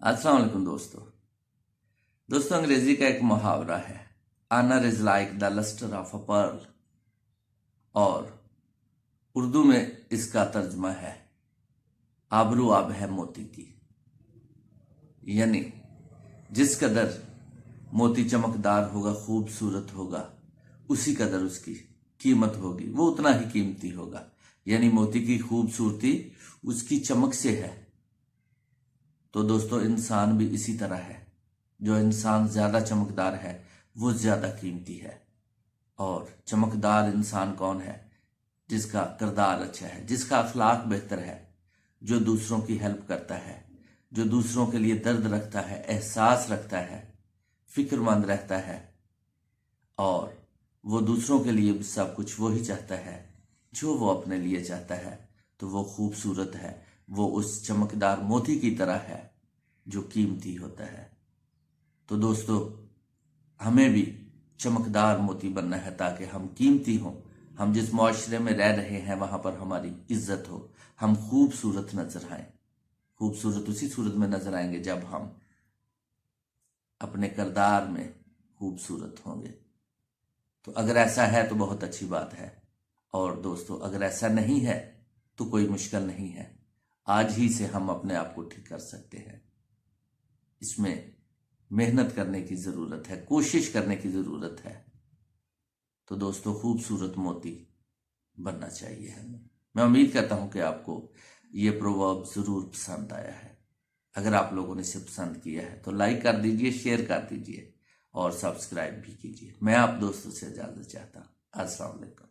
अस्सलाम वालेकुम दोस्तों अंग्रेजी का एक मुहावरा है, honour is like the lustre of a pearl, और उर्दू में इसका तर्जमा है आबरू आब है मोती की। यानी जिस कदर मोती चमकदार होगा, खूबसूरत होगा, उसी कदर उसकी कीमत होगी, वो उतना ही कीमती होगा। यानी मोती की खूबसूरती उसकी चमक से है। तो दोस्तों इंसान भी इसी तरह है। जो इंसान ज्यादा चमकदार है वो ज्यादा कीमती है। और चमकदार इंसान कौन है? जिसका किरदार अच्छा है, जिसका अखलाक बेहतर है, जो दूसरों की हेल्प करता है, जो दूसरों के लिए दर्द रखता है, एहसास रखता है, फिक्रमंद रहता है, और वो दूसरों के लिए सब कुछ वो ही चाहता है जो वो अपने लिए चाहता है। तो वो खूबसूरत है, वो उस चमकदार मोती की तरह है जो कीमती होता है। तो दोस्तों हमें भी चमकदार मोती बनना है ताकि हम कीमती हों। हम जिस मुआशरे में रह रहे हैं वहां पर हमारी इज्जत हो, हम खूबसूरत नजर आए। खूबसूरत उसी सूरत में नजर आएंगे जब हम अपने किरदार में खूबसूरत होंगे। तो अगर ऐसा है तो बहुत अच्छी बात है, और दोस्तों अगर ऐसा नहीं है तो कोई मुश्किल नहीं है। आज ही से हम अपने आप को ठीक कर सकते हैं। इसमें मेहनत करने की जरूरत है, कोशिश करने की जरूरत है। तो दोस्तों खूबसूरत मोती बनना चाहिए हमें। मैं उम्मीद करता हूं कि आपको ये प्रोवर्ब जरूर पसंद आया है। अगर आप लोगों ने इसे पसंद किया है तो लाइक कर दीजिए, शेयर कर दीजिए और सब्सक्राइब भी कीजिए। मैं आप दोस्तों से इजाजत चाहता हूं। अस्सलाम वालेकुम।